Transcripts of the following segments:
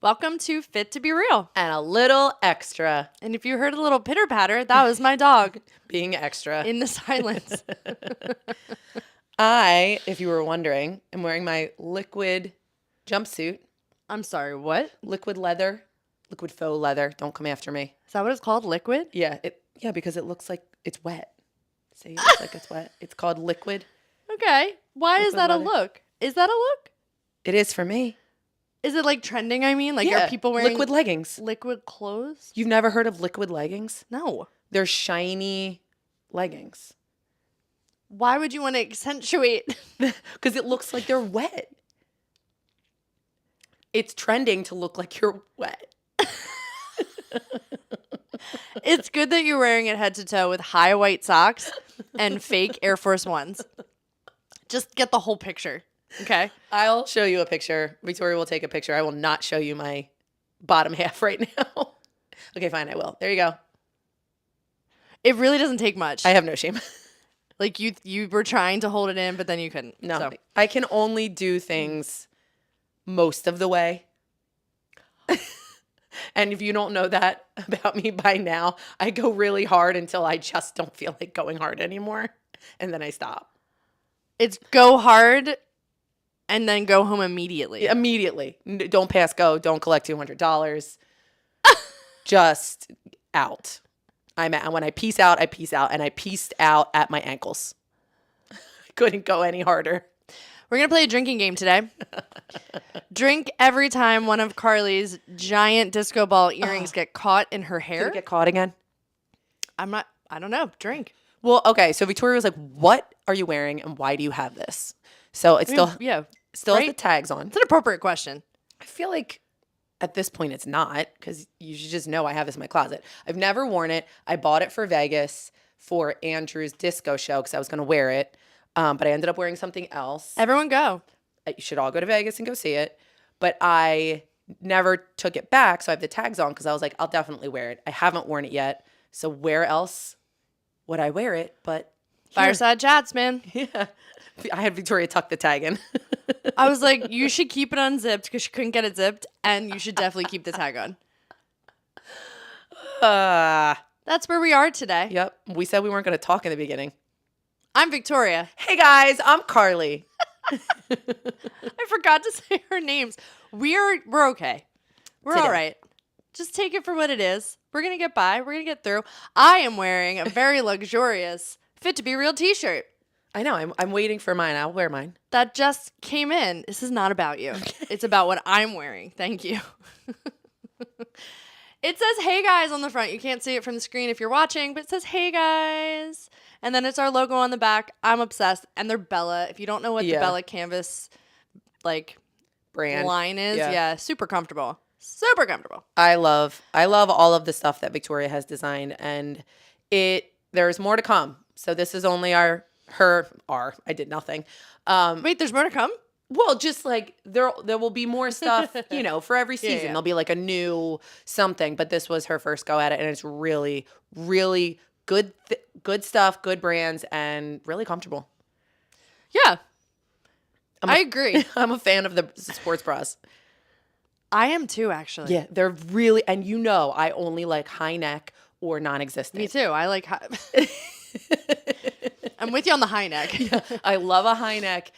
Welcome to Fit to Be Real. And a little extra. And if you heard a little pitter patter, that was my dog Being extra. in the silence. If you were wondering, am wearing my liquid jumpsuit. I'm sorry, what? Liquid leather. Liquid faux leather. Don't come after me. Is that what it's called? Liquid? Yeah, because it looks like it's wet. See, it looks like it's wet. It's called liquid. Okay. Why is Liquid that leather. a look? Is that a look? It is for me. Is it like trending, I mean? Like, Yeah, are people wearing liquid leggings. liquid clothes? You've never heard of liquid leggings? No. They're shiny leggings. Why would you want to accentuate? Because it looks like they're wet. It's trending to look like you're wet. It's good that you're wearing it head to toe with high white socks and fake Air Force Ones. Just get the whole picture, okay? I'll show you a picture. Victoria will take a picture. I will not show you my bottom half right now. Okay, fine, I will. There you go. It really doesn't take much. I have no shame. Like, you were trying to hold it in, but then you couldn't. No, So. I can only do things most of the way. And if you don't know that about me by now, I go really hard until I just don't feel like going hard anymore. And then I stop. It's go hard and then go home immediately. Immediately. Don't pass go. Don't collect $200. Just out. When I peace out, I peace out. And I pieced out at my ankles. I couldn't go any harder. We're going to play a drinking game today. Drink every time one of Carly's giant disco ball earrings get caught in her Did hair. it get caught again? I don't know. Drink. Well, okay. So Victoria was like, "What are you wearing, and why do you have this?" So it's still Yeah. has the right? tags on. It's an appropriate question. I feel like at this point it's not, because you should just know I have this in my closet. I've never worn it. I bought it for Vegas for Andrew's disco show because I was going to wear it, but I ended up wearing something else. Everyone go. You should all go to Vegas and go see it. But I never took it back, so I have the tags on because I was like, I'll definitely wear it. I haven't worn it yet, so where else would I wear it? But here. Fireside chats, man. Yeah. I had Victoria tuck the tag in. I was like, you should keep it unzipped because she couldn't get it zipped, and you should definitely keep the tag on. That's where we are today. Yep. We said we weren't going to talk in the beginning. I'm Victoria. Hey, guys. I'm Carly. I forgot to say her names. We're okay. We're Today. all right. Just take it for what it is. We're going to get by. We're going to get through. I am wearing a very luxurious Fit to Be Real t-shirt I know. I'm waiting for mine. I'll wear mine. that just came in. This is not about you. It's about what I'm wearing. Thank you. It says, "Hey guys" on the front. You can't see it from the screen if you're watching, but it says, "Hey guys." And then it's our logo on the back. I'm obsessed. And they're Bella. If you don't know what the Yeah. Bella canvas Brand. line is, Yeah. yeah, super comfortable. Super comfortable. I love all of the stuff that Victoria has designed, and there's more to come. So this is only I did nothing. Wait, there's more to come? Well, just like there will be more stuff, for every season. yeah. There'll be like a new something, but this was her first go at it, and it's really, really good stuff, good brands, and really comfortable. Yeah. I agree. I'm a fan of the sports bras. I am too, actually. Yeah, they're really, and I only like high neck or non-existent. Me too. I like I'm with you on the high neck. Yeah, I love a high neck.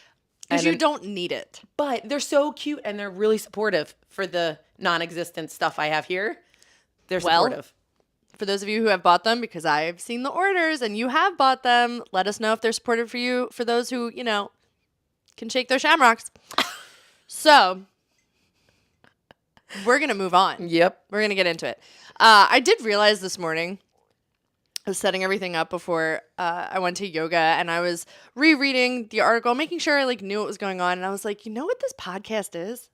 Because you don't need it. But they're so cute, and they're really supportive for the non-existent stuff I have here. They're supportive. For those of you who have bought them, because I've seen the orders and you have bought them, let us know if they're supportive for you. For those who, can shake their shamrocks. So, we're going to move on. Yep. We're going to get into it. I did realize this morning, I was setting everything up before I went to yoga, and I was rereading the article, making sure I knew what was going on. And I was like, you know what this podcast is?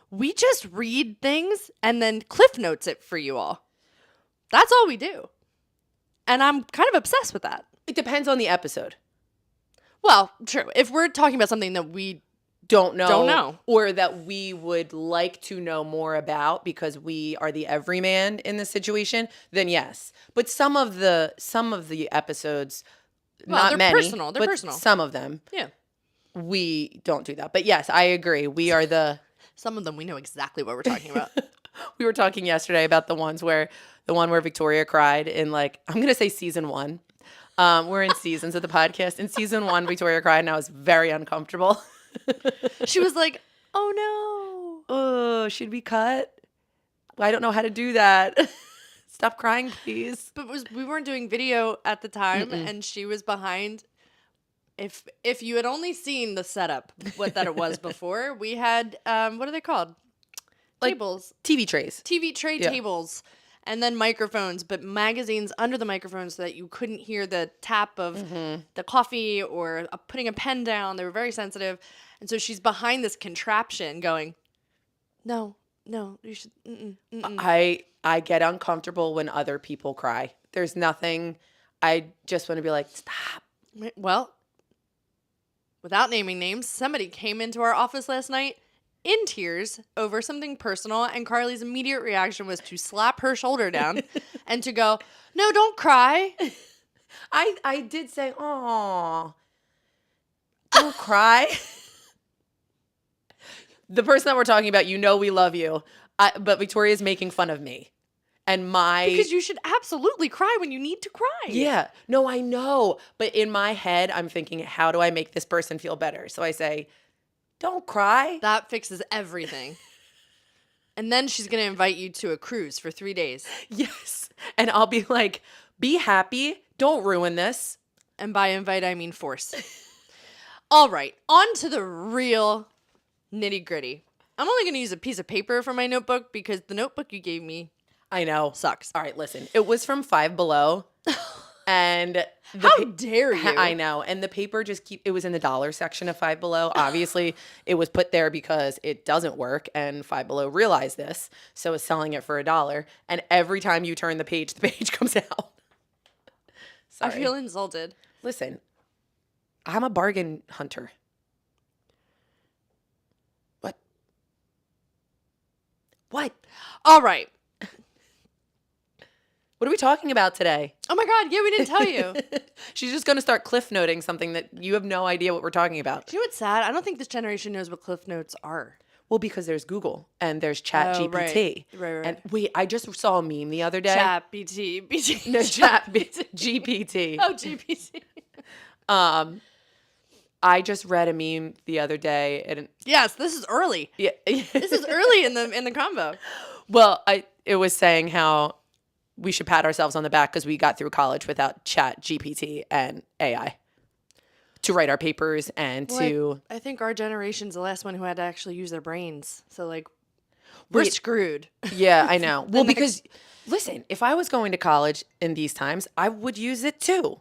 We just read things and then cliff notes it for you all. That's all we do. And I'm kind of obsessed with that. It depends on the episode. Well, true. If we're talking about something that we don't know. Or that we would like to know more about because we are the everyman in this situation, then yes. But some of the episodes, not they're many, personal. They're but personal. some of them, Yeah. we don't do that. But yes, I agree. We are the Some of them we know exactly what we're talking about. We were talking yesterday about the one where Victoria cried in like, I'm going to say season 1. We're in seasons of the podcast. In season 1, Victoria cried and I was very uncomfortable. She was like, oh no. Oh, should we cut? I don't know how to do that. Stop crying, please. But we weren't doing video at the time, and she was behind. If you had only seen the setup, that it was before, we had what are they called? Like Tables, TV trays. TV tray tables, and then microphones, but magazines under the microphones so that you couldn't hear the tap of the coffee or putting a pen down. They were very sensitive, and so she's behind this contraption, going, "No, you should." I get uncomfortable when other people cry. There's nothing. I just want to be like, stop. Well, without naming names, somebody came into our office last night in tears over something personal, and Carly's immediate reaction was to slap her shoulder down and to go, "No, don't cry." I did say, "Aw, don't cry." The person that we're talking about, we love you. But Victoria's making fun of me. And because you should absolutely cry when you need to cry. Yeah. No, I know. But in my head, I'm thinking, how do I make this person feel better? So I say, don't cry. That fixes everything. And then she's going to invite you to a cruise for 3 days. Yes. And I'll be like, be happy. Don't ruin this. And by invite, I mean force. All right. On to the real nitty gritty. I'm only going to use a piece of paper for my notebook because the notebook you gave me, I know, sucks. All right, listen. It was from Five Below. And how dare you? I know. And the paper it was in the dollar section of Five Below. Obviously, it was put there because it doesn't work. And Five Below realized this. So is selling it for $1. And every time you turn the page comes out. Sorry. I feel insulted. Listen, I'm a bargain hunter. What? All right. What are we talking about today? Oh my God. Yeah, we didn't tell you. She's just going to start cliff noting something that you have no idea what we're talking about. Do you know what's sad? I don't think this generation knows what cliff notes are. Well, because there's Google and there's Chat GPT. Right. And wait, I just saw a meme the other day. Chat BT. No, GPT. Oh, GPT. I just read a meme the other day, and yes, this is early. Yeah, this is early in the combo. Well, it was saying how we should pat ourselves on the back because we got through college without Chat GPT and AI to write our papers and to. I think our generation's the last one who had to actually use their brains. So like, we're screwed. Yeah, I know. Well, because listen, if I was going to college in these times, I would use it too.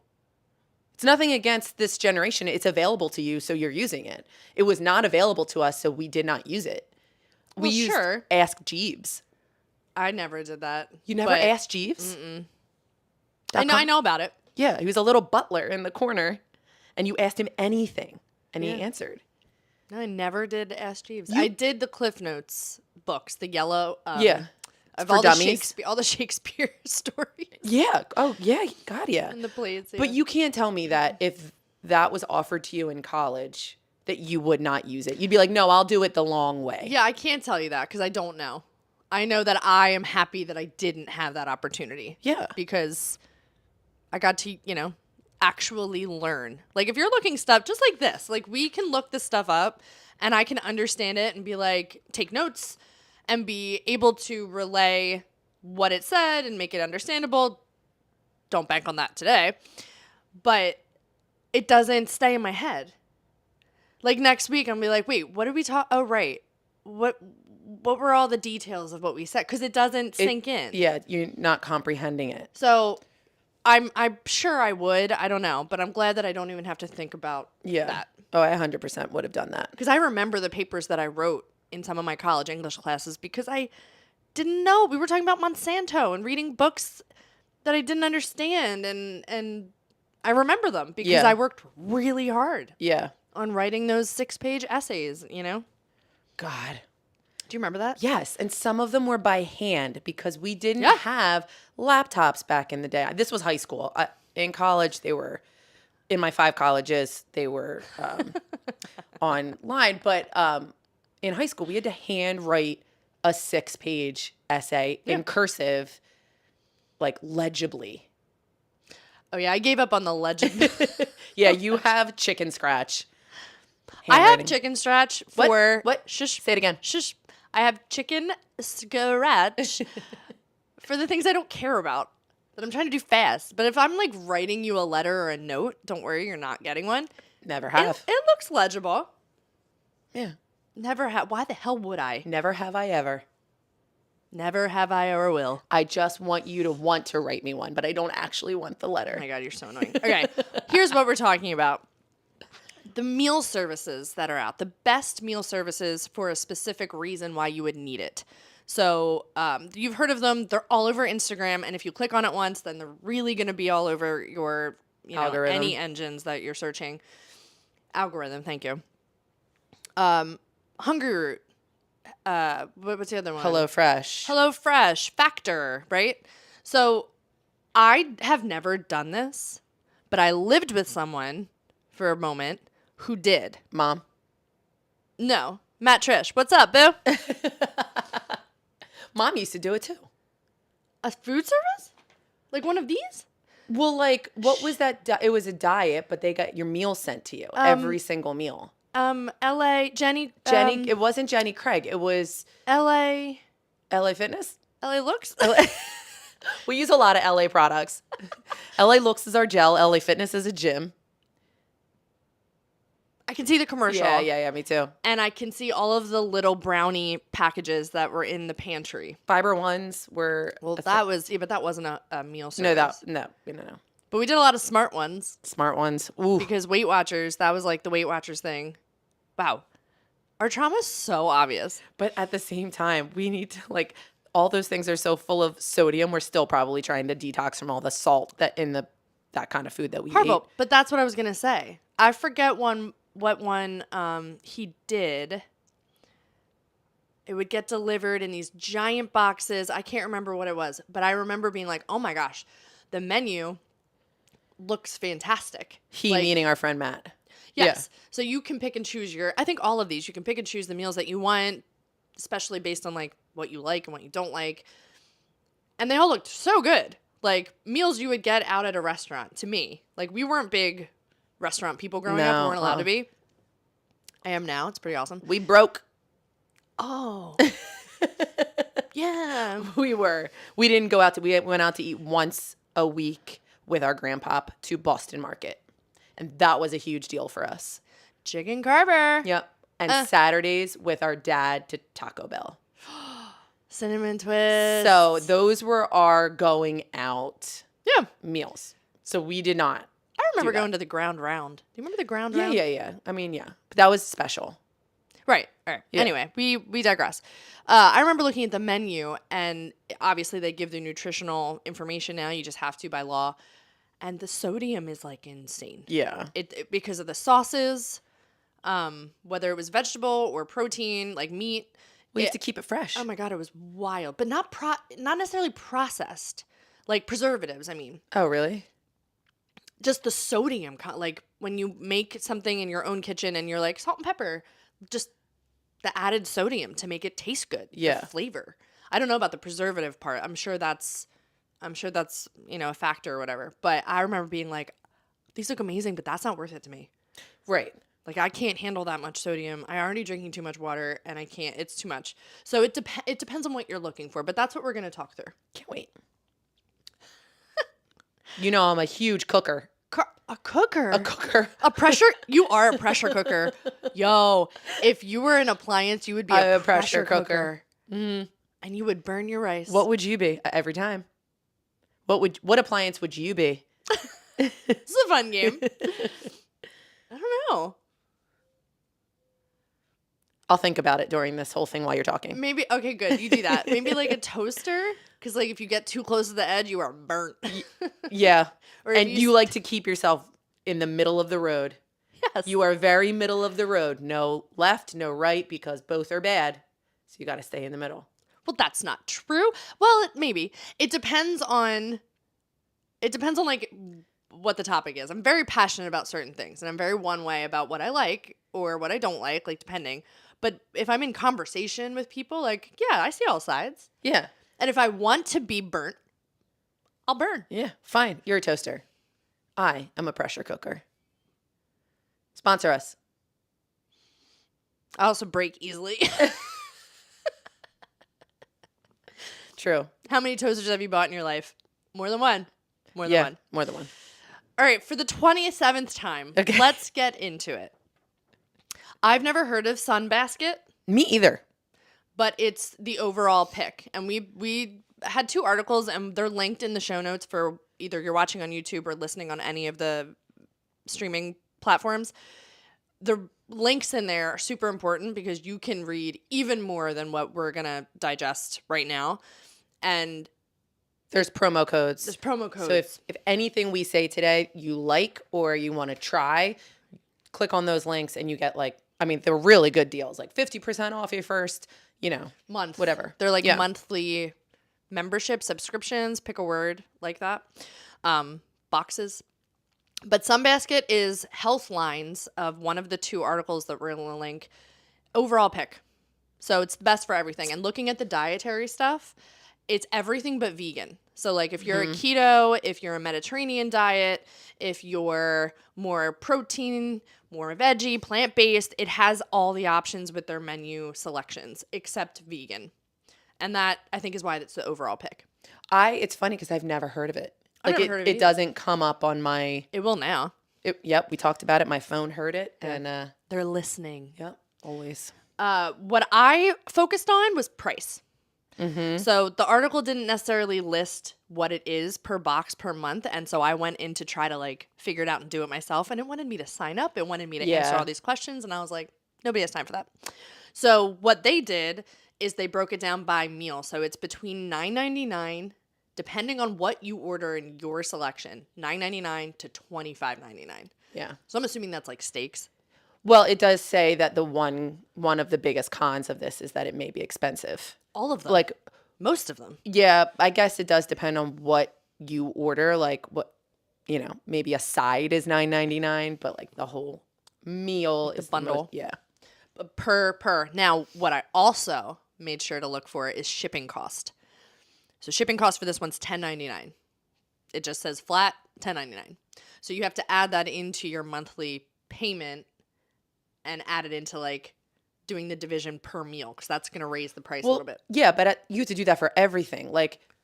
It's nothing against this generation. It's available to you, so you're using it. It was not available to us, so we did not use it. We used Ask Jeeves. I never did that. You never asked Jeeves? Mm-mm. I know about it. Yeah, he was a little butler in the corner, and you asked him anything, and he answered. No, I never did Ask Jeeves. I did the Cliff Notes books, the yellow. Of all the Shakespeare stories. Yeah. Oh, yeah. God, yeah. And the plays. Yeah. But you can't tell me that if that was offered to you in college, that you would not use it. You'd be like, no, I'll do it the long way. Yeah, I can't tell you that because I don't know. I know that I am happy that I didn't have that opportunity. Yeah. Because I got to, actually learn. Like, if you're looking stuff just like this, like, we can look this stuff up and I can understand it and be like, take notes and be able to relay what it said and make it understandable. Don't bank on that today. But it doesn't stay in my head. Like next week, I'm going to be like, wait, what did we talk? Oh, right. What were all the details of what we said? Because it doesn't sink in. Yeah, you're not comprehending it. So I'm sure I would. I don't know. But I'm glad that I don't even have to think about that. Oh, I 100% would have done that. Because I remember the papers that I wrote in some of my college English classes because I didn't know. We were talking about Monsanto and reading books that I didn't understand. And I remember them because I worked really hard on writing those 6-page essays, God. Do you remember that? Yes. And some of them were by hand because we didn't have laptops back in the day. This was high school. In college, in my 5 colleges, they were online. But in high school, we had to handwrite a 6-page essay in cursive, like legibly. Oh yeah, I gave up on the legend. Yeah, you have chicken scratch. I have handwriting. chicken scratch What? for What? Shush. Say it again. Shush. I have chicken scratch for the things I don't care about that I'm trying to do fast. But if I'm like writing you a letter or a note, don't worry, you're not getting one. Never have. It looks legible. Yeah. Never have. Why the hell would I? Never have I ever. Never have I or will. I just want you to want to write me one, but I don't actually want the letter. Oh my God, you're so annoying. Okay, here's what we're talking about. The meal services that are out. The best meal services for a specific reason why you would need it. So you've heard of them. They're all over Instagram. And if you click on it once, then they're really going to be all over your, Algorithm. any engines that you're searching. Algorithm, thank you. Hungry Root. What's the other one? HelloFresh. HelloFresh, Factor, right? So I have never done this, but I lived with someone for a moment who did. Mom. No. Matt Trish, what's up, boo? Mom used to do it too. A food service? Like one of these? Well, like, what was that? It was a diet, but they got your meal sent to you. Every single meal. LA, Jenny. It wasn't Jenny Craig. It was LA Fitness. Looks? We use a lot of LA products. LA Looks is our gel. LA Fitness is a gym. I can see the commercial. Yeah, me too. And I can see all of the little brownie packages that were in the pantry. Fiber Ones were. Well, but that wasn't a meal service. No. But we did a lot of smart ones. Smart Ones. Ooh. Because Weight Watchers, that was like the Weight Watchers thing. Wow. Our trauma is so obvious. But at the same time, we need to, like, all those things are so full of sodium. We're still probably trying to detox from all the salt that kind of food that we Horrible. eat. But that's what I was going to say. I forget what one he did. It would get delivered in these giant boxes. I can't remember what it was, but I remember being like, oh my gosh, the menu looks fantastic. He, Like, meaning our friend Matt. yes. So you can pick and choose I think all of these, you can pick and choose the meals that you want, especially based on like what you like and what you don't like. And they all looked so good. Like meals you would get out at a restaurant to me. Like we weren't big restaurant people growing up. We weren't allowed to be. I am now. It's pretty awesome. We broke. Oh. Yeah. We were. We didn't go out to, we went out to eat once a week with our grandpop to Boston Market. And that was a huge deal for us. Chicken Carver. Yep. And Saturdays with our dad to Taco Bell. Cinnamon twist. So those were our going out Yeah. meals. So we did not. I remember do that. going to the Ground Round. Do you remember the Ground Yeah, Round? yeah. I mean, yeah. But that was special. Right. All right. Yeah. Anyway, we digress. I remember looking at the menu, and obviously they give the nutritional information now. You just have to by law. And the sodium is like insane. Yeah. It because of the sauces, whether it was vegetable or protein, like meat. We have to keep it fresh. Oh my God, it was wild. But not necessarily processed. Like preservatives, I mean. Oh, really? Just the sodium, like when you make something in your own kitchen and you're like salt and pepper, just the added sodium to make it taste good. Yeah. The flavor. I don't know about the preservative part. I'm sure that's a factor or whatever. But I remember being like, these look amazing, but that's not worth it to me. Right. Like I can't handle that much sodium. I already drinking too much water and I can't. It's too much. So it depends on what you're looking for, but that's what we're going to talk through. Can't wait. You know I'm a huge cooker. A cooker. A cooker. A pressure. You are a pressure cooker. Yo, if you were an appliance, you would be a pressure cooker. Mm-hmm. And you would burn your rice. What would you be every time? What appliance would you be? This is a fun game. I don't know. I'll think about it during this whole thing while you're talking. Maybe. Okay, good. You do that. Maybe like a toaster. Because like if you get too close to the edge, you are burnt. Yeah. Or and you like to keep yourself in the middle of the road. Yes. You are very middle of the road. No left, no right, because both are bad. So you got to stay in the middle. Well, that's not true. Well, maybe. It depends on like what the topic is. I'm very passionate about certain things and I'm very one way about what I like or what I don't like depending. But if I'm in conversation with people, like, yeah, I see all sides. Yeah. And if I want to be burnt, I'll burn. Yeah. Fine. You're a toaster. I am a pressure cooker. Sponsor us. I also break easily. True. How many toasters have you bought in your life? More than one. More than one. More than one. All right, for the 27th time, Okay. let's get into it. I've never heard of Sunbasket, Me either. but it's the overall pick. And we had 2 articles, and they're linked in the show notes for either you're watching on YouTube or listening on any of the streaming platforms. The links in there are super important because you can read even more than what we're going to digest right now. And there's promo codes. there's promo codes. So if anything we say today you like or you want to try, click on those links and you get they're really good deals, like 50% off your first, month. whatever. They're like monthly membership subscriptions, pick a word like that. Boxes. But Sunbasket is health lines of one of the 2 articles that we're going to link. Overall pick. So it's the best for everything. And looking at the dietary stuff, it's everything but vegan. So like if you're a keto, if you're a Mediterranean diet, if you're more protein, more veggie, plant-based, it has all the options with their menu selections except vegan. And that I think is why it's the overall pick. It's funny because I've never heard of it. I've never heard of it It either. doesn't come up on my. It will now. Yep, we talked about it. My phone heard it, and They're listening. yep, always. What I focused on was price. So the article didn't necessarily list what it is per box per month. And so I went in to try to figure it out and do it myself. And it wanted me to sign up. It wanted me to answer all these questions. And I was like, nobody has time for that. So what they did is they broke it down by meal. So it's between $9.99, depending on what you order in your selection, $9.99 to $25.99. Yeah. So I'm assuming that's like steaks. Well, it does say that the one of the biggest cons of this is that it may be expensive. All of them. Most of them. Yeah, I guess it does depend on what you order. Maybe a side is $9.99, but the whole meal is bundle. Yeah. Per. Now, what I also made sure to look for is shipping cost. So shipping cost for this one's $10.99. It just says flat $10.99. So you have to add that into your monthly payment and add it into doing the division per meal because that's going to raise the price a little bit. Yeah, but you have to do that for everything.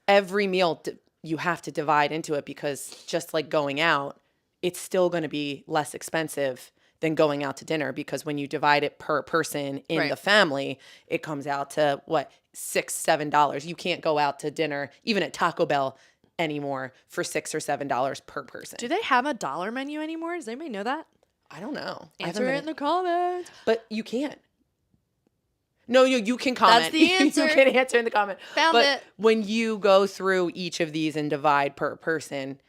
Every meal you have to divide into it because just like going out, it's still going to be less expensive than going out to dinner because when you divide it per person in the family, it comes out to $6, $7. You can't go out to dinner, even at Taco Bell anymore, for $6 or $7 per person. Do they have a dollar menu anymore? Does anybody know that? I don't know. Answer it in the comments. But you can't. No, you can comment. That's the answer. You can answer in the comment. Found it. When you go through each of these and divide per person,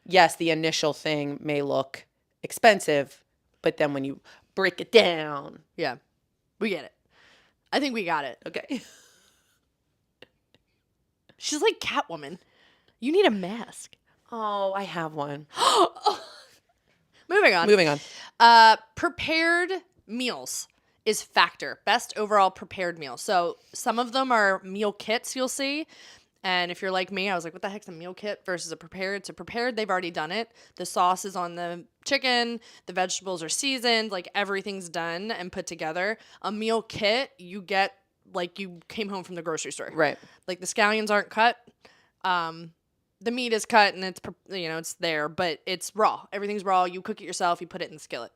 yes, the initial thing may look expensive, but then when you break it down. Yeah, we get it. I think we got it. Okay. She's like Catwoman. You need a mask. Oh, I have one. Moving on. Prepared meals is Factor. Best overall prepared meal. So some of them are meal kits you'll see. And if you're like me, I was like, what the heck's a meal kit versus a prepared? So prepared, they've already done it. The sauce is on the chicken. The vegetables are seasoned. Everything's done and put together. A meal kit, you get you came home from the grocery store. Right. The scallions aren't cut. The meat is cut and it's, it's there, but it's raw. Everything's raw. You cook it yourself. You put it in the skillet.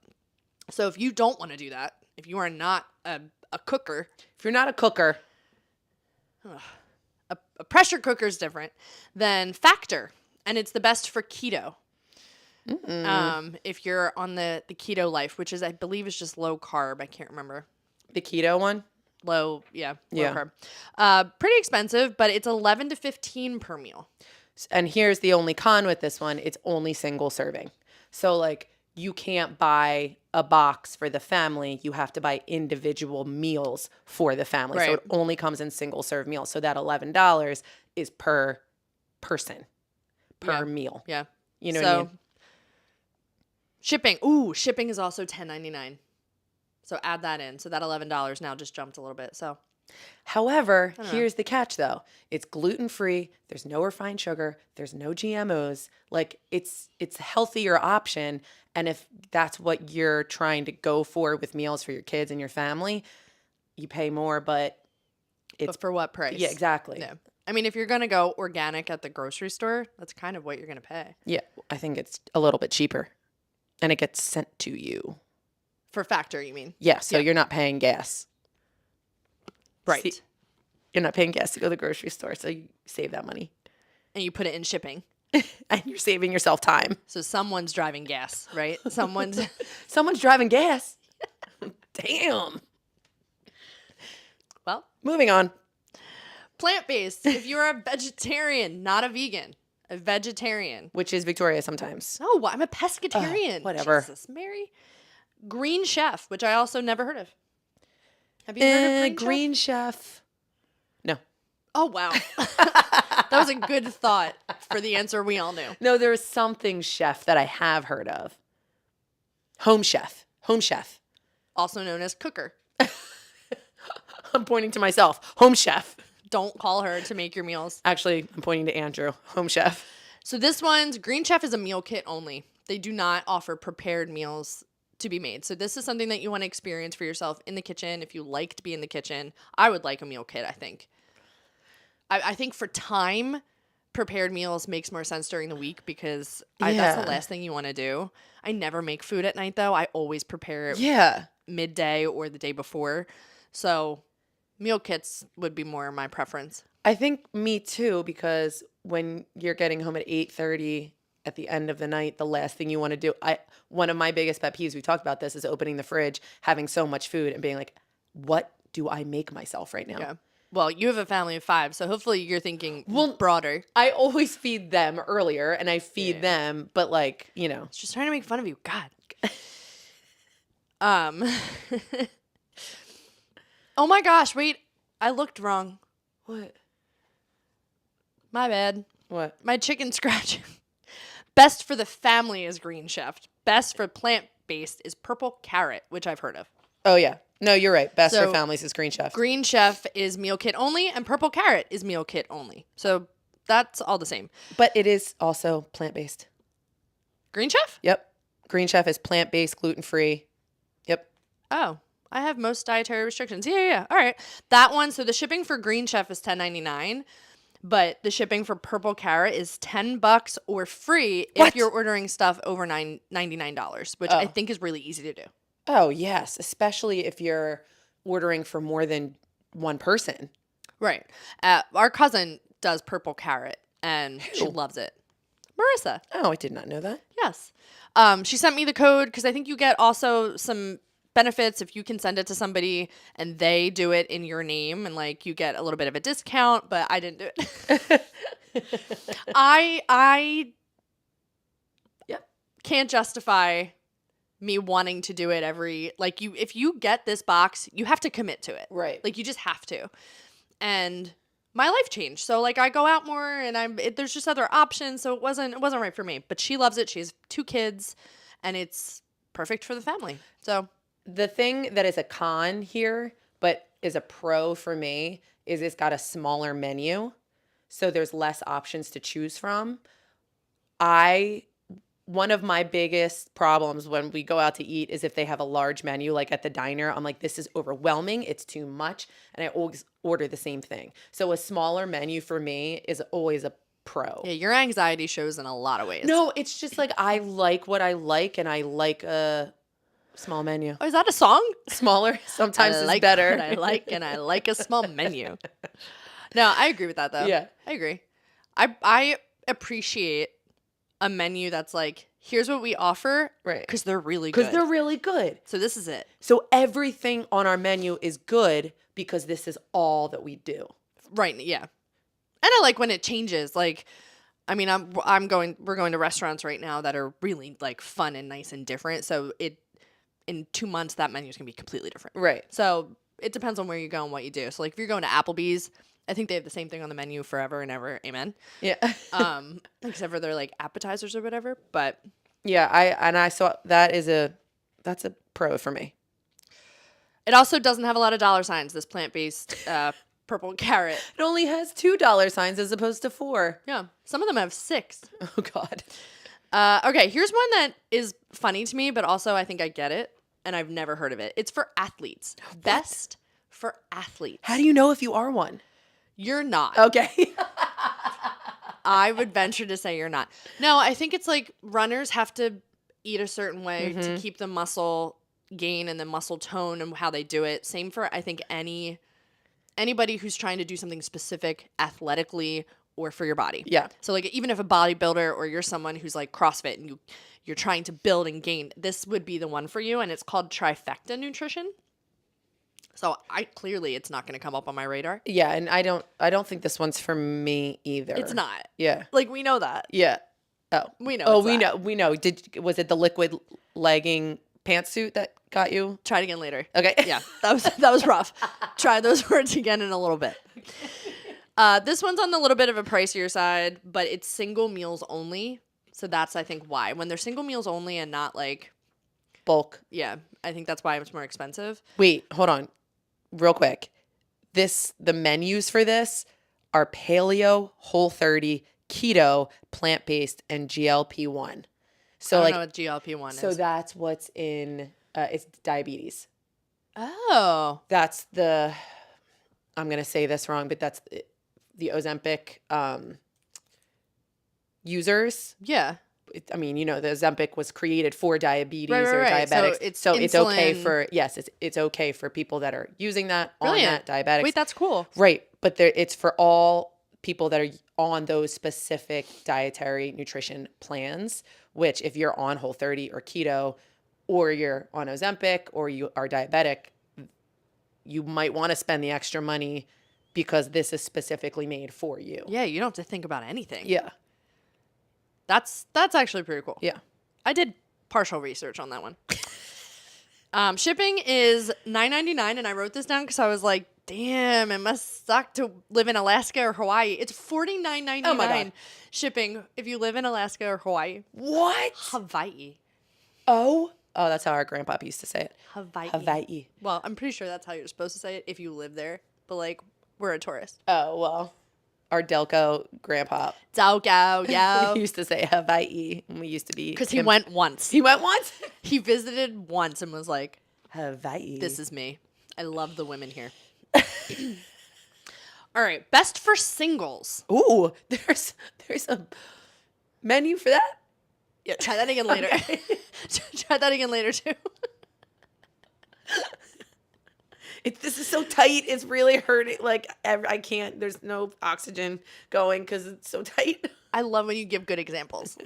So if you don't want to do that, if you are not a cooker. If you're not a cooker. A pressure cooker is different than Factor. And it's the best for keto. If you're on the keto life, which is, I believe, is just low carb. I can't remember. The keto one? Low carb. Pretty expensive, but it's $11 to $15 per meal. And here's the only con with this one. It's only single serving. So you can't buy a box for the family. You have to buy individual meals for the family. Right. So it only comes in single serve meals. So that $11 is per person, per meal. Yeah. You know what I mean? Shipping. Ooh, shipping is also $10.99. So add that in. So that $11 now just jumped a little bit. So However, know. here's the catch though. It's gluten-free, there's no refined sugar, there's no GMOs. Like it's a healthier option, and if that's what you're trying to go for with meals for your kids and your family, you pay more, but it's for what price? yeah, exactly. Yeah. I mean, if you're going to go organic at the grocery store, that's kind of what you're going to pay. Yeah, I think it's a little bit cheaper. And it gets sent to you. For factory, you mean? Yeah, so you're not paying gas. Right. See, you're not paying gas to go to the grocery store, so you save that money. And you put it in shipping. And you're saving yourself time. So someone's driving gas, right? Someone's driving gas. Damn. Well, moving on. Plant-based. If you're a vegetarian, not a vegan, a vegetarian. Which is Victoria sometimes. No, I'm a pescatarian. Whatever. Jesus, Mary. Green Chef, which I also never heard of. Have you heard of Green Chef? No. Oh, wow. That was a good thought for the answer we all knew. No, there is something chef that I have heard of. Home Chef. Home Chef. Also known as cooker. I'm pointing to myself. Home Chef. Don't call her to make your meals. Actually, I'm pointing to Andrew. Home Chef. So this one's Green Chef is a meal kit only. They do not offer prepared meals to be made. So this is something that you want to experience for yourself in the kitchen. If you like to be in the kitchen, I would like a meal kit, I think. I think for time, prepared meals makes more sense during the week because that's the last thing you want to do. I never make food at night, though. I always prepare it midday or the day before. So meal kits would be more my preference. I think me too, because when you're getting home at 8:30 at the end of the night, the last thing you want to do, one of my biggest pet peeves, we talked about this, is opening the fridge, having so much food and being like, what do I make myself right now? Yeah. Well, you have a family of 5, so hopefully you're thinking broader. I always feed them earlier, and I feed them, but like, you know. It's just trying to make fun of you. God. Oh my gosh, wait. I looked wrong. What? My bad. What? My chicken scratch. Best for the family is Green Chef. Best for plant-based is Purple Carrot, which I've heard of. Oh, yeah. No, you're right. Best for families is Green Chef. Green Chef is meal kit only, and Purple Carrot is meal kit only. So that's all the same. But it is also plant-based. Green Chef? Yep. Green Chef is plant-based, gluten-free. Yep. Oh, I have most dietary restrictions. Yeah. All right. That one, so the shipping for Green Chef is $10.99, but the shipping for Purple Carrot is $10 or free if you're ordering stuff over $99, which I think is really easy to do. Oh, yes, especially if you're ordering for more than one person. Right. Our cousin does Purple Carrot, and she loves it. Marissa. Oh, I did not know that. Yes. She sent me the code because I think you get also some benefits if you can send it to somebody and they do it in your name, and like you get a little bit of a discount, but I didn't do it. I can't justify me wanting to do it if you get this box, you have to commit to it. Right. Like you just have to. And my life changed. So like I go out more and there's just other options. So it wasn't right for me, but she loves it. She has 2 kids and it's perfect for the family. So the thing that is a con here, but is a pro for me, is it's got a smaller menu. So there's less options to choose from. One of my biggest problems when we go out to eat is if they have a large menu, like at the diner, I'm like, this is overwhelming. It's too much. And I always order the same thing. So a smaller menu for me is always a pro. yeah, your anxiety shows in a lot of ways. No, it's just like I like what I like, and I like a small menu. Oh, is that a song? Smaller sometimes is like better. What I like, and I like a small menu. No, I agree with that though. Yeah. I agree. I appreciate a menu that's like, here's what we offer, Right. Because they're really good. Because they're really good. So this is it. So everything on our menu is good because this is all that we do. Right. Yeah. And I like when it changes. Like, I mean, we're going to restaurants right now that are really like fun and nice and different. So in 2 months, that menu is going to be completely different. Right. So it depends on where you go and what you do. So like if you're going to Applebee's, I think they have the same thing on the menu forever and ever. Amen. Yeah. Except for their like appetizers or whatever. But yeah, I saw that's a pro for me. It also doesn't have a lot of dollar signs, this plant-based purple carrot. It only has $2 as opposed to 4. Yeah. Some of them have 6. Oh, God. Okay, here's one that is funny to me, but also I think I get it, and I've never heard of it. It's for athletes. Best for athletes. How do you know if you are one? You're not. Okay. I would venture to say you're not. No, I think it's like runners have to eat a certain way to keep the muscle gain and the muscle tone and how they do it. Same for, I think, anybody who's trying to do something specific athletically or for your body. Yeah. So like even if a bodybuilder or you're someone who's like CrossFit and you're trying to build and gain, this would be the one for you, and it's called Trifecta Nutrition. So it's not going to come up on my radar. Yeah, and I don't think this one's for me either. It's not. Yeah. Like we know that. Yeah. Oh. We know. Oh, it's we that. know. We know. Was it the liquid legging pantsuit that got you? Try it again later. Okay. Yeah, that was rough. Try those words again in a little bit. This one's on the little bit of a pricier side, but it's single meals only. So that's, I think, why. When they're single meals only and not like Bulk. yeah, I think that's why it's more expensive. Wait, hold on. Real quick. The menus for this are paleo, Whole30, keto, plant-based, and GLP-1. So I don't know what GLP-1 is. So that's what's in it's diabetes. Oh. That's I'm going to say this wrong, but that's the Ozempic users. Yeah. The Ozempic was created for diabetes Right. or diabetics. So it's okay insulin. for it's okay for people that are using that on Brilliant. that diabetics. Wait, that's cool. Right, but it's for all people that are on those specific dietary nutrition plans, which if you're on Whole30 or keto or you're on Ozempic or you are diabetic, you might want to spend the extra money because this is specifically made for you. Yeah, you don't have to think about anything. Yeah. That's actually pretty cool. Yeah. I did partial research on that one. Shipping is $9.99, and I wrote this down because I was like, damn, it must suck to live in Alaska or Hawaii. It's $49.99 Oh my God. shipping if you live in Alaska or Hawaii. What? Hawaii. Oh, that's how our grandpa used to say it. Hawaii. Well, I'm pretty sure that's how you're supposed to say it if you live there. But, like, we're a tourist. Oh, well, our Delco grandpa Delco, yo. he used to say Hawaii when we used to be. Because he went once. He went once? He visited once and was like, Hawaii. this is me. I love the women here. All right. Best for singles. Ooh, there's a menu for that? Yeah, try that again later. Okay. Try that again later, too. This is so tight. It's really hurting. Like, I can't. There's no oxygen going because it's so tight. I love when you give good examples.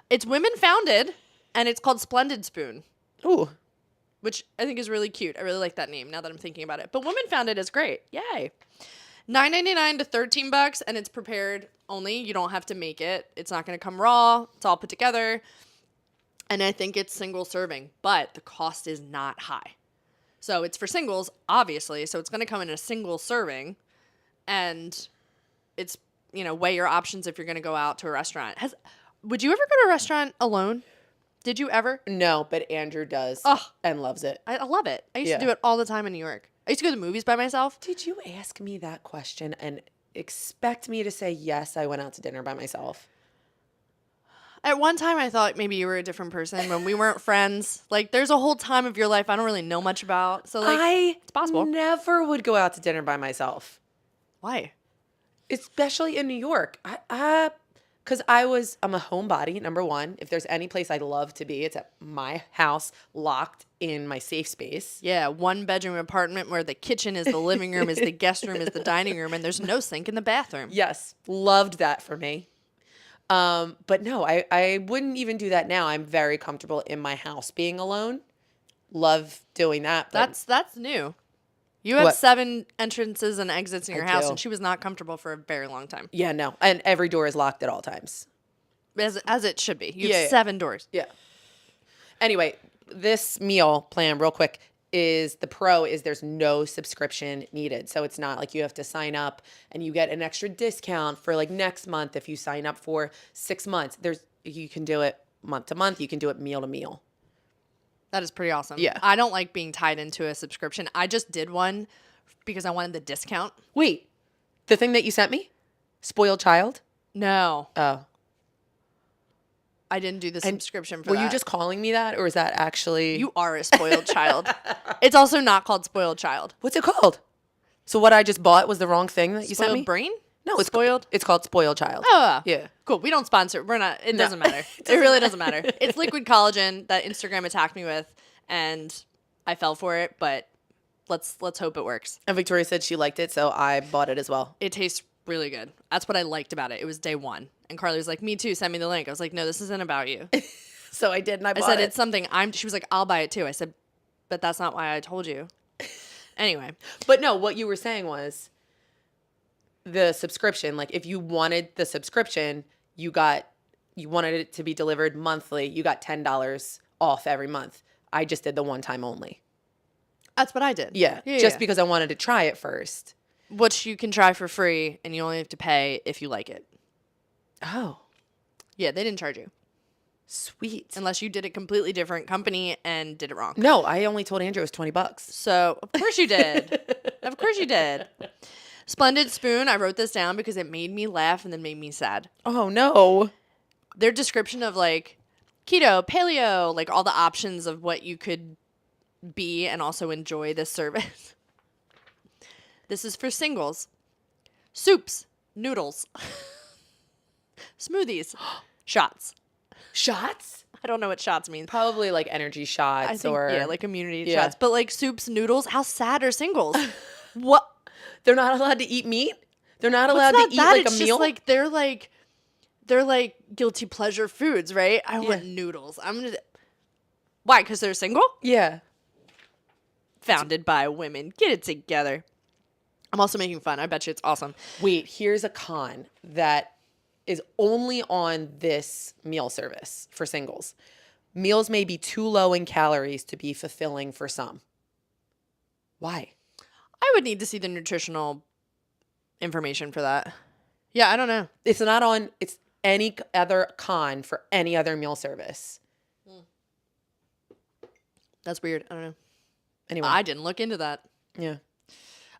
It's women founded, and it's called Splendid Spoon, Ooh. which I think is really cute. I really like that name now that I'm thinking about it. But women founded is great. Yay. $9.99 to $13, and it's prepared only. You don't have to make it. It's not going to come raw. It's all put together. And I think it's single serving, but the cost is not high. So it's for singles, obviously. So it's going to come in a single serving, and it's, weigh your options if you're going to go out to a restaurant. Would you ever go to a restaurant alone? Did you ever? No, but Andrew does and loves it. I love it. I used to do it all the time in New York. I used to go to the movies by myself. Did you ask me that question and expect me to say yes, I went out to dinner by myself? At one time, I thought maybe you were a different person when we weren't friends. Like, there's a whole time of your life I don't really know much about. So, like, it's possible. Never would go out to dinner by myself. Why? Especially in New York. Because I'm a homebody, number one. If there's any place I love to be, it's at my house, locked in my safe space. Yeah, 1-bedroom apartment where the kitchen is the living room, is the guest room, is the dining room, and there's no sink in the bathroom. Yes, loved that for me. But no, I wouldn't even do that now. I'm very comfortable in my house being alone. Love doing that. That's new. You have 7 entrances and exits in your house, do. and she was not comfortable for a very long time. Yeah, no. And every door is locked at all times. As it should be. You have 7 doors. Yeah. Anyway, this meal plan, real quick, is the pro is there's no subscription needed. So it's not like you have to sign up and you get an extra discount for like next month if you sign up for 6 months. You can do it month to month. You can do it meal to meal. That is pretty awesome. Yeah. I don't like being tied into a subscription. I just did one because I wanted the discount. Wait, the thing that you sent me? Spoiled Child? No, Oh. I didn't do the subscription for Were that. you just calling me that, or is that actually... You are a spoiled child. It's also not called Spoiled Child. What's it called? So what I just bought was the wrong thing that you sent me? Spoiled Brain? No, it's Spoiled. It's called Spoiled Child. Oh, Yeah. Cool. We don't sponsor. We're not. It doesn't matter. It really doesn't matter. It's liquid collagen that Instagram attacked me with, and I fell for it. But let's hope it works. And Victoria said she liked it, so I bought it as well. It tastes really good. That's what I liked about it. It was day one, and Carly was like, "Me too. Send me the link." I was like, "No, this isn't about you." So I did, and I bought I said it. it's something She was like, "I'll buy it too." I said, "But that's not why I told you." Anyway, But no, what you were saying was the subscription. Like, if you wanted the subscription, you wanted it to be delivered monthly, you got $10 off every month. I just did the one time only. that's what I did. Yeah, just because I wanted to try it first. Which you can try for free, and you only have to pay if you like it. Oh, Yeah, they didn't charge you. sweet. Unless you did a completely different company and did it wrong. No, I only told Andrew it was $20. So, of course you did. Of course you did. Splendid Spoon, I wrote this down because it made me laugh and then made me sad. Oh no. Their description of like keto, paleo, like all the options of what you could be and also enjoy this service. This is for singles. Soups, noodles, smoothies, shots. Shots? I don't know what shots means. Probably like energy shots I think, or yeah, like immunity Yeah. shots. But like soups, noodles, how sad are singles? What? they're not allowed to eat meat? They're not Well, allowed it's not to eat that, like it's a just meal? they're like guilty pleasure foods, right? I want noodles. Why? Because they're single? Yeah. Founded by women. Get it together. I'm also making fun. I bet you it's awesome. Wait, here's a con that is only on this meal service for singles. Meals may be too low in calories to be fulfilling for some. Why? I would need to see the nutritional information for that. Yeah, I don't know. It's not on, it's any other con for any other meal service. That's weird. I don't know. Anyway. I didn't look into that. Yeah.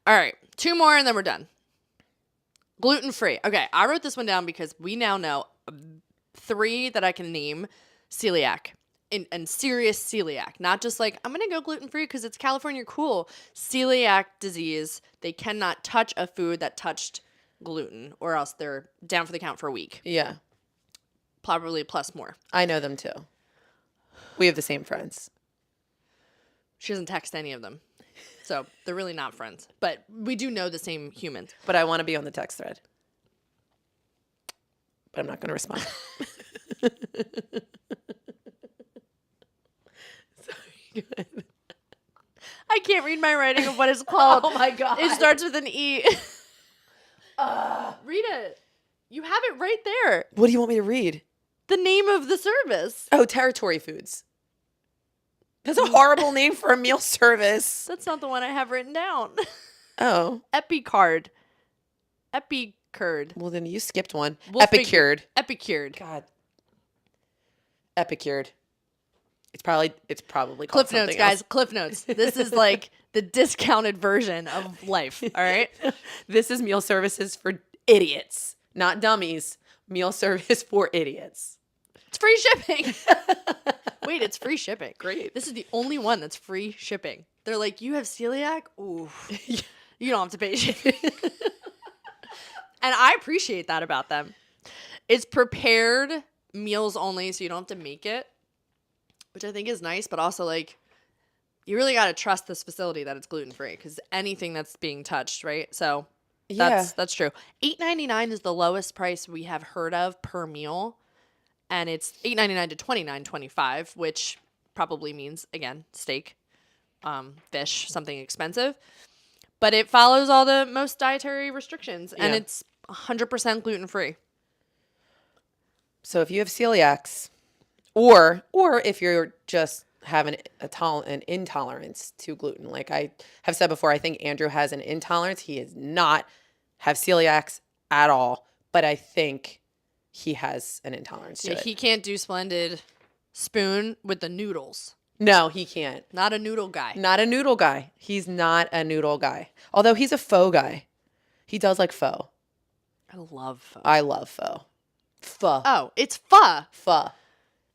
All right. 2 more and then we're done. Gluten-free. Okay, I wrote this one down because we now know 3 that I can name celiac. And serious celiac. Not just like, I'm going to go gluten-free because it's California cool. Celiac disease. They cannot touch a food that touched gluten or else they're down for the count for a week. Yeah. Probably plus more. I know them too. We have the same friends. She doesn't text any of them. So they're really not friends. But we do know the same humans. But I want to be on the text thread. But I'm not going to respond. Sorry. I can't read my writing of what it's called. Oh my God. It starts with an E. Read it. You have it right there. What do you want me to read? The name of the service. Oh, Territory Foods. That's a horrible name for a meal service. That's not the one I have written down. Oh. Epicard. Epicurd. Well, then you skipped one. We'll Epicured. Epicured. God. Epicured. It's probably called Cliff something Notes, guys. else. Cliff Notes. This is like the discounted version of life. All right. This is meal services for idiots, not dummies. Meal service for idiots. It's free shipping. Wait, it's free shipping. Great. This is the only one that's free shipping. They're like, you have celiac? Ooh. You don't have to pay shipping. And I appreciate that about them. It's prepared meals only, so you don't have to make it, which I think is nice, but also like you really got to trust this facility that it's gluten-free because anything that's being touched, right? So that's true. $8.99 is the lowest price we have heard of per meal. And it's $8.99 to $29.25, which probably means, again, steak, fish, something expensive. But it follows all the most dietary restrictions, and it's 100% gluten-free. So if you have celiacs, or if you're just having an intolerance to gluten, like I have said before, I think Andrew has an intolerance. He does not have celiacs at all, but I think he has an intolerance to it. He can't do Splendid Spoon with the noodles. No, he can't. Not a noodle guy. Not a noodle guy. He's not a noodle guy. Although he's a pho guy. He does like pho. I love pho. I love pho. Pho. Oh, it's pho. Pho.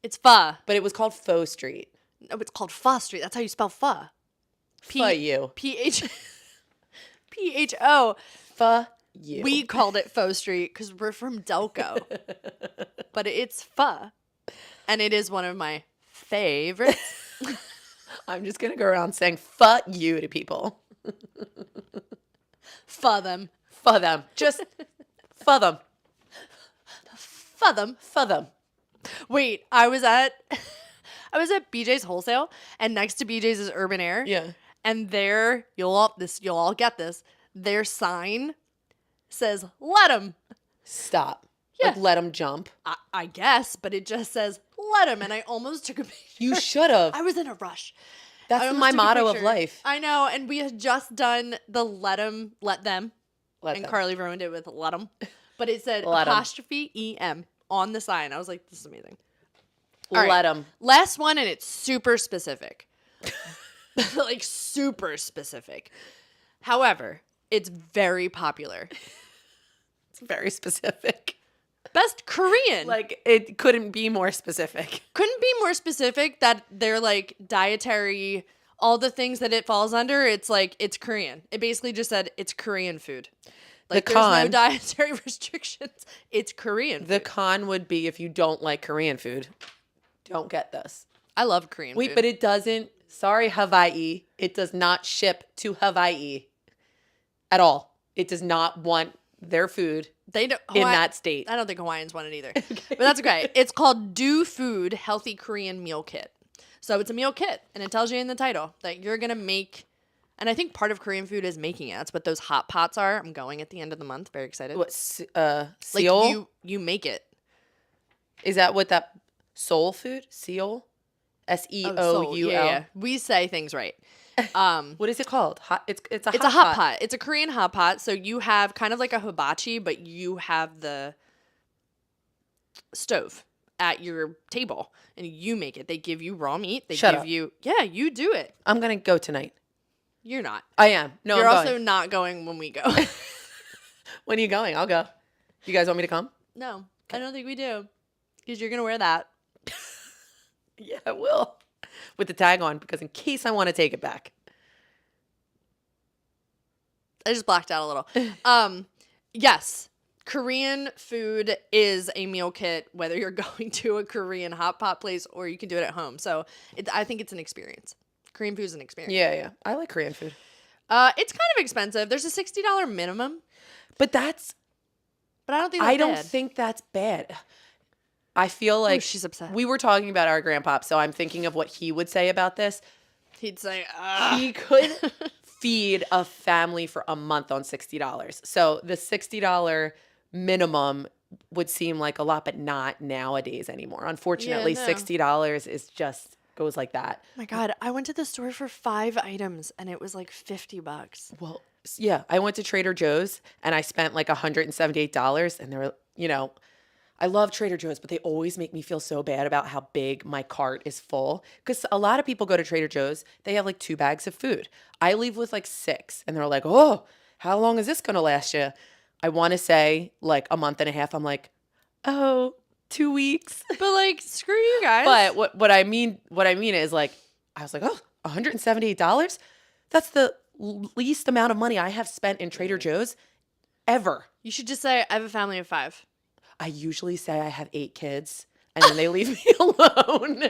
It's pho. But it was called Pho Street. No, it's called Pho Street. That's how you spell pho. Pho you. P-H-O. Pho you. We called it Pho Street because we're from Delco. But it's pho. And it is one of my favorites. I'm just going to go around saying pho you to people. Pho them. Pho them. Just pho them. Pho them. Pho them. Wait, I was at BJ's Wholesale, and next to BJ's is Urban Air. Yeah. And there, you'll all get this. Their sign says "Let 'em." Stop. Yeah. Like let him jump. I guess, but it just says "Let 'em," and I almost took a picture. You should have. I was in a rush. I That's almost my took a motto of picture. life. I know, and we had just done the "Let 'em," "Let them," Let and them. Carly ruined it with "Let 'em," but it said Let 'em. apostrophe "em" on the sign. I was like, this is amazing. All right. Let him. Last one, and it's super specific. Like, super specific. However, it's very popular. It's very specific. Best Korean. Like, it couldn't be more specific. Couldn't be more specific that they're like dietary, all the things that it falls under. It's like, it's Korean. It basically just said it's Korean food. Like, The there's no con- dietary restrictions. It's Korean food. The con would be if you don't like Korean food, don't get this. I love Korean Wait, food. but it doesn't. Sorry, Hawaii. It does not ship to Hawaii at all. It does not want their food they don't, in that state. I don't think Hawaiians want it either. But that's okay. It's called Do Food Healthy Korean Meal Kit. So it's a meal kit, and it tells you in the title that you're going to make, and I think part of Korean food is making it. That's what those hot pots are. I'm going at the end of the month. Very excited. What, Like Seoul? you make it. Is that what that soul food? Seoul? Seoul. Seoul. Yeah. We say things right. What is it called? Hot. It's a It's a hot pot. It's a Korean hot pot. So you have kind of like a hibachi, but you have the stove at your table and you make it. They give you raw meat. They Shut give up. you, yeah, you do it. I'm gonna go tonight. You're not. I am. No, You're I'm also going. not going when we go. When are you going? I'll go. You guys want me to come? No, I don't think we do. Because you're going to wear that. Yeah, I will. With the tag on, because in case I want to take it back. I just blacked out a little. Yes, Korean food is a meal kit, whether you're going to a Korean hot pot place or you can do it at home. So I think it's an experience. Korean food is an experience. Yeah. I like Korean food. It's kind of expensive. There's a $60 minimum, But that's, but I don't think that's I don't bad. think that's bad. I feel like she's upset. We were talking about our grandpop, so I'm thinking of what he would say about this. He'd say, He could feed a family for a month on $60. So the $60 minimum would seem like a lot, but not nowadays anymore. Unfortunately, no. $60 is just goes like that. oh my God, I went to the store for 5 items and it was like $50. Well, yeah, I went to Trader Joe's and I spent like $178, and they were, I love Trader Joe's, but they always make me feel so bad about how big my cart is full. Because a lot of people go to Trader Joe's, they have like 2 bags of food. I leave with like 6, and they're like, oh, how long is this going to last you? I want to say like a month and a half. I'm like, oh, 2 weeks. But like, screw you guys. But what I mean is like, I was like, oh, $178? That's the least amount of money I have spent in Trader Joe's ever. you should just say, I have a family of 5. I usually say I have 8 kids, and then they leave me alone.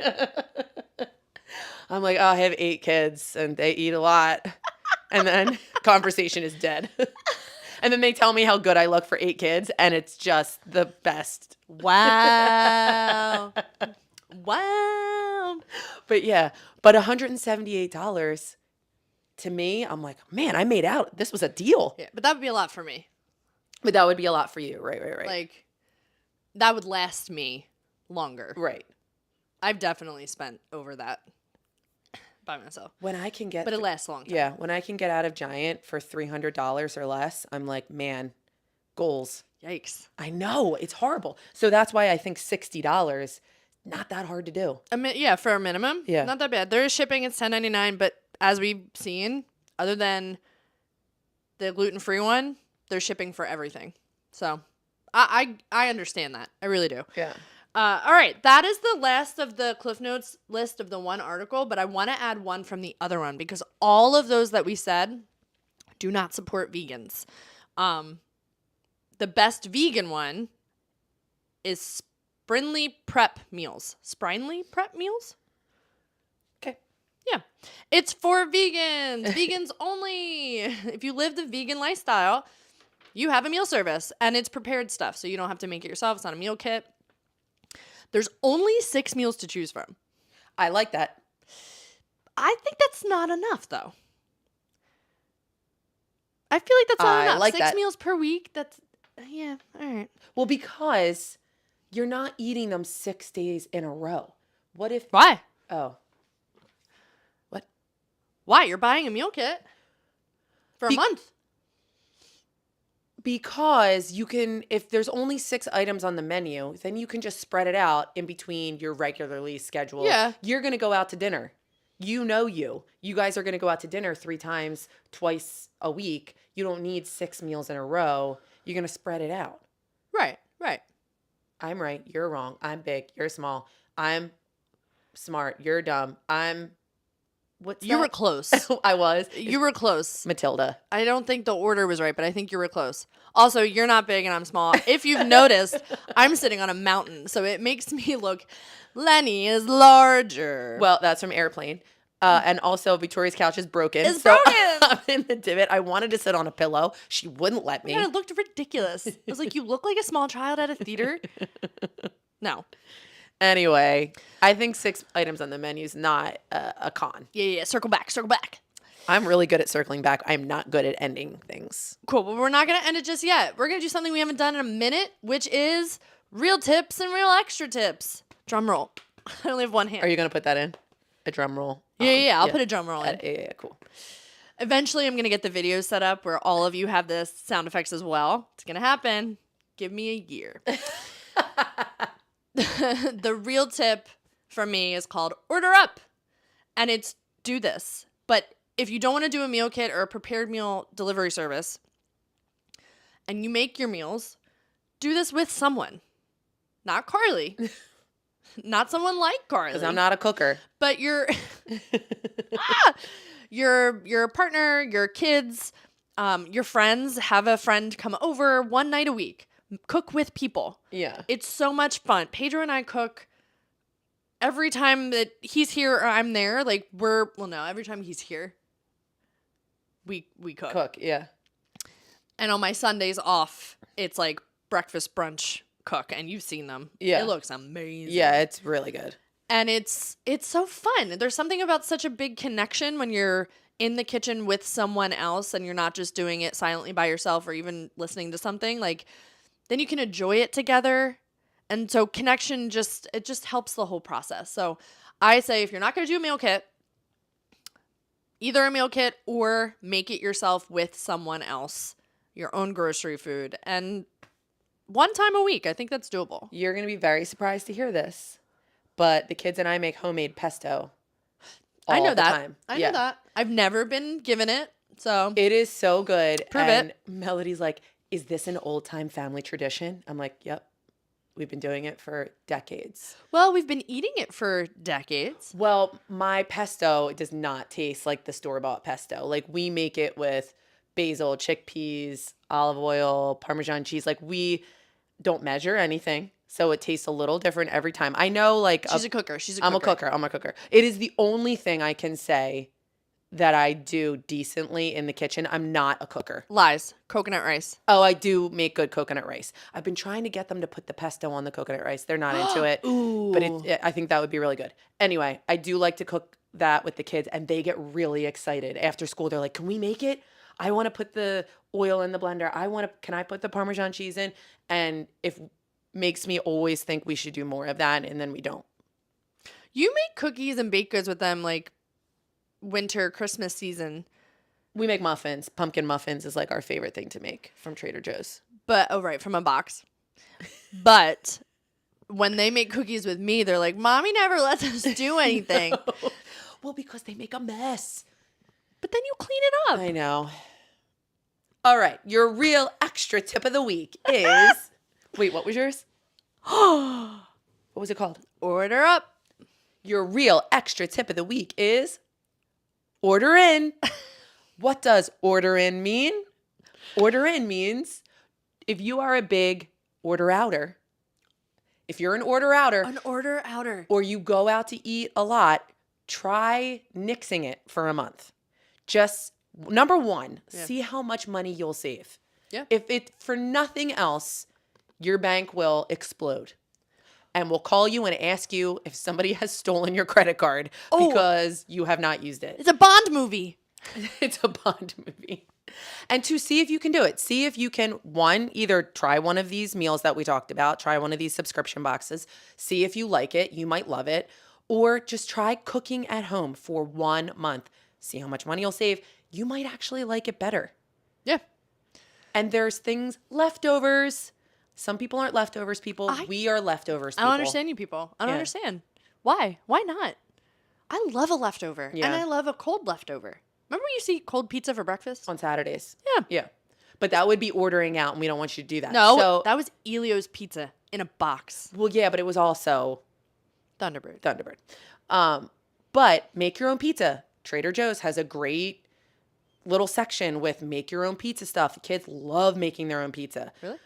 I'm like, oh, I have 8 kids, and they eat a lot. And then conversation is dead. And then they tell me how good I look for 8 kids, and it's just the best. Wow. Wow. But yeah, but $178 to me, I'm like, man, I made out. This was a deal. Yeah, but that would be a lot for me. But that would be a lot for you. Right. Like, that would last me longer. Right. I've definitely spent over that by myself. When I can get But it lasts a long time. Yeah, when I can get out of Giant for $300 or less, I'm like, man, goals. Yikes. I know, it's horrible. So that's why I think $60 Not that hard to do. Yeah, for a minimum. Yeah. Not that bad. There is shipping. It's $10.99, but as we've seen, other than the gluten-free one, they're shipping for everything. So I understand that. I really do. Yeah. All right. That is the last of the Cliff Notes list of the one article, but I want to add one from the other one because all of those that we said do not support vegans. The best vegan one is Sprinly Prep Meals. Sprinely Prep Meals? Okay. Yeah. It's for vegans. Vegans only. If you live the vegan lifestyle, you have a meal service and it's prepared stuff. So you don't have to make it yourself. It's not a meal kit. There's only 6 meals to choose from. I like that. I think that's not enough, though. I feel like that's not I enough. like 6 that. meals per week. That's, yeah, all right. Well, because you're not eating them 6 days in a row. What if? Why? Oh. What? Why? You're buying a meal kit for a month. Because you can, if there's only 6 items on the menu, then you can just spread it out in between your regularly scheduled. Yeah. You're going to go out to dinner. You know you. You guys are going to go out to dinner 3 times, twice a week. You don't need 6 meals in a row. You're going to spread it out. Right. I'm right. You're wrong. I'm big. You're small. I'm smart. You're dumb. You were close. I was. You were close. Matilda. I don't think the order was right, but I think you were close. Also, you're not big and I'm small. If you've noticed, I'm sitting on a mountain, so it makes me look, Lenny is larger. Well, that's from Airplane. And also, Victoria's couch is broken. It's broken. I'm in the divot. I wanted to sit on a pillow. She wouldn't let me. Yeah, it looked ridiculous. I was like, you look like a small child at a theater. No. Anyway, I think 6 items on the menu is not a con. Yeah. Circle back. I'm really good at circling back. I'm not good at ending things. Cool, but we're not going to end it just yet. We're going to do something we haven't done in a minute, which is real tips and real extra tips. Drum roll. I only have one hand. Are you going to put that in? A drum roll? Yeah. I'll put a drum roll in. Yeah, cool. Eventually, I'm going to get the video set up where all of you have the sound effects as well. It's going to happen. Give me a year. The real tip from me is called Order Up. And it's do this. But if you don't want to do a meal kit or a prepared meal delivery service and you make your meals, do this with someone. Not Carly. Not someone like Carly. Because I'm not a cooker. But your partner, your kids, your friends, have a friend come over one night a week. Cook with people. Yeah. It's so much fun. Pedro and I cook every time that he's here or I'm there. Like every time he's here, we cook. Cook, yeah. And on my Sundays off, it's like breakfast, brunch, cook. And you've seen them. Yeah. It looks amazing. Yeah, it's really good. And it's so fun. There's something about such a big connection when you're in the kitchen with someone else and you're not just doing it silently by yourself or even listening to something. Like, then you can enjoy it together. And so connection just helps the whole process. So I say if you're not going to do a meal kit, either a meal kit or make it yourself with someone else, your own grocery food. And one time a week, I think that's doable. You're going to be very surprised to hear this, but the kids and I make homemade pesto all the time. I know that. I've never been given it, so. It is so good. Prove and it. Melody's like, is this an old-time family tradition? I'm like, yep. We've been doing it for decades. Well, we've been eating it for decades. Well, my pesto does not taste like the store-bought pesto. Like, we make it with basil, chickpeas, olive oil, Parmesan cheese. Like, we don't measure anything, so it tastes a little different every time. I know, like... She's a cooker. I'm a cooker. It is the only thing I can say that I do decently in the kitchen. I'm not a cooker. Lies. Coconut rice. Oh, I do make good coconut rice. I've been trying to get them to put the pesto on the coconut rice. They're not into it. Ooh. But I think that would be really good. Anyway, I do like to cook that with the kids, and they get really excited. After school, they're like, can we make it? I want to put the oil in the blender. Can I put the Parmesan cheese in? And it makes me always think we should do more of that, and then we don't. You make cookies and baked goods with them like winter, Christmas season. We make muffins. Pumpkin muffins is like our favorite thing to make from Trader Joe's. But, oh, right, from a box. But when they make cookies with me, they're like, Mommy never lets us do anything. No. Well, because they make a mess. But then you clean it up. I know. All right. Your real extra tip of the week is... Wait, what was yours? What was it called? Order up. Your real extra tip of the week is order in. What does order in mean? Order in means if you are a big order outer, if you're an order outer, An order outer. or you go out to eat a lot, try nixing it for a month. Just number one, see how much money you'll save. Yeah. If it for nothing else, your bank will explode. And we'll call you and ask you if somebody has stolen your credit card because you have not used it. It's a Bond movie. It's a Bond movie. And to see if you can do it. See if you can, one, either try one of these meals that we talked about, try one of these subscription boxes, see if you like it, you might love it, or just try cooking at home for 1 month. See how much money you'll save. You might actually like it better. Yeah. And there's things, leftovers. Some people aren't leftovers people. We are leftovers people. I don't understand you people. I don't understand. Why? Why not? I love a leftover. Yeah. And I love a cold leftover. Remember we used to eat cold pizza for breakfast? On Saturdays. Yeah. Yeah. But that would be ordering out, and we don't want you to do that. No, So, that was Elio's pizza in a box. well, yeah, but it was also Thunderbird. But make your own pizza. Trader Joe's has a great little section with make your own pizza stuff. Kids love making their own pizza. Really?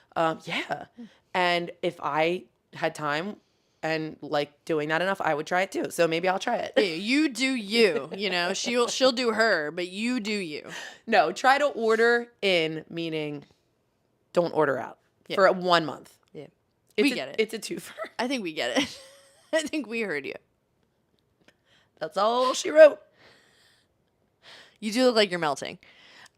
Yeah. And if I had time and like doing that enough, I would try it too. So maybe I'll try it. Yeah, you do you. You know, she'll do her, but you do you. No, try to order in, meaning don't order out for 1 month. Yeah. It's get it. It's a twofer. I think we get it. I think we heard you. That's all she wrote. You do look like you're melting.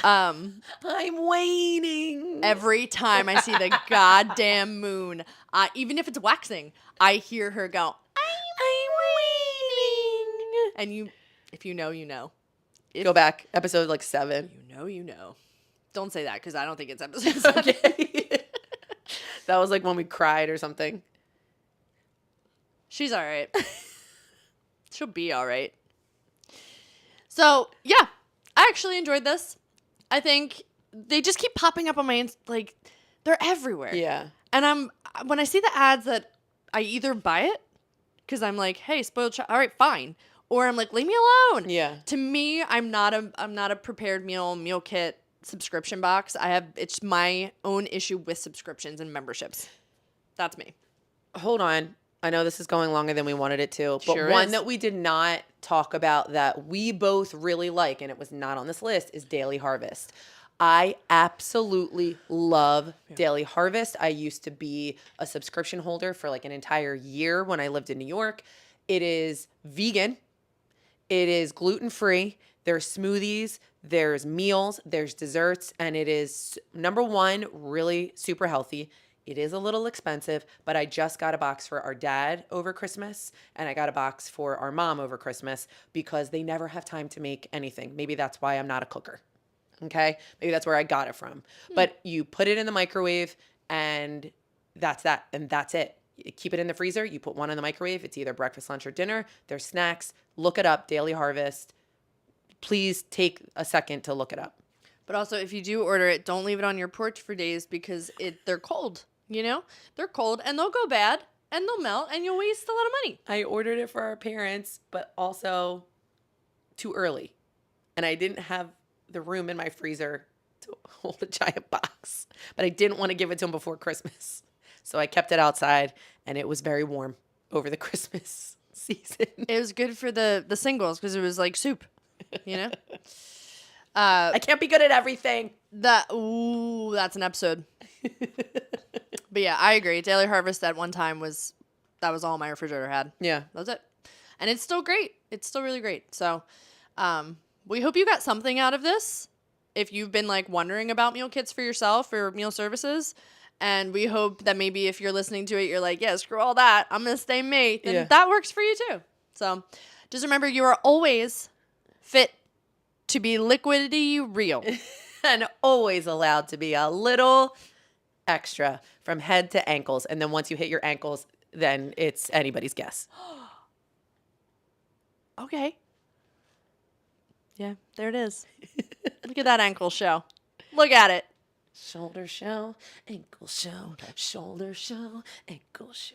I'm waning. Every time I see the goddamn moon, even if it's waxing, I hear her go, I'm waning. And you, if you know, you know. Go back, episode like 7. You know. Don't say that because I don't think it's episode 7. Okay. That was like when we cried or something. She's all right. She'll be all right. So, yeah, I actually enjoyed this. I think they just keep popping up on my like they're everywhere. Yeah. And when I see the ads that I either buy it because I'm like, hey, spoiled child, all right, fine, or I'm like, leave me alone. Yeah. To me, I'm not a prepared meal kit subscription box. It's my own issue with subscriptions and memberships. That's me. Hold on. I know this is going longer than we wanted it to, but Sure one is. that we did not talk about that we both really like, and it was not on this list, is Daily Harvest. I absolutely love Daily Harvest. I used to be a subscription holder for like an entire year when I lived in New York. It is vegan. It is gluten-free. There's smoothies, there's meals, there's desserts, and it is, number one, really super healthy. It is a little expensive, but I just got a box for our dad over Christmas, and I got a box for our mom over Christmas because they never have time to make anything. Maybe that's why I'm not a cooker. Okay? Maybe that's where I got it from. But you put it in the microwave, and that's that, and that's it. You keep it in the freezer. You put one in the microwave. It's either breakfast, lunch, or dinner. There's snacks. Look it up, Daily Harvest. Please take a second to look it up. But also, if you do order it, don't leave it on your porch for days because they're cold. You know, they're cold and they'll go bad and they'll melt and you'll waste a lot of money. I ordered it for our parents, but also too early. And I didn't have the room in my freezer to hold a giant box. But I didn't want to give it to them before Christmas. So I kept it outside and it was very warm over the Christmas season. It was good for the singles because it was like soup, you know? I can't be good at everything. That's an episode. But yeah, I agree. Daily Harvest at one time was all my refrigerator had. Yeah. That was it. And it's still great. It's still really great. So we hope you got something out of this. If you've been like wondering about meal kits for yourself or meal services. And we hope that maybe if you're listening to it, you're like, yeah, screw all that. I'm going to stay me. Then that works for you too. So just remember, you are always fit to be liquidy real. And always allowed to be a little extra from head to ankles. And then once you hit your ankles, then it's anybody's guess. Okay. Yeah, there it is. Look at that ankle show. Look at it. Shoulder show, ankle show, shoulder show, ankle show.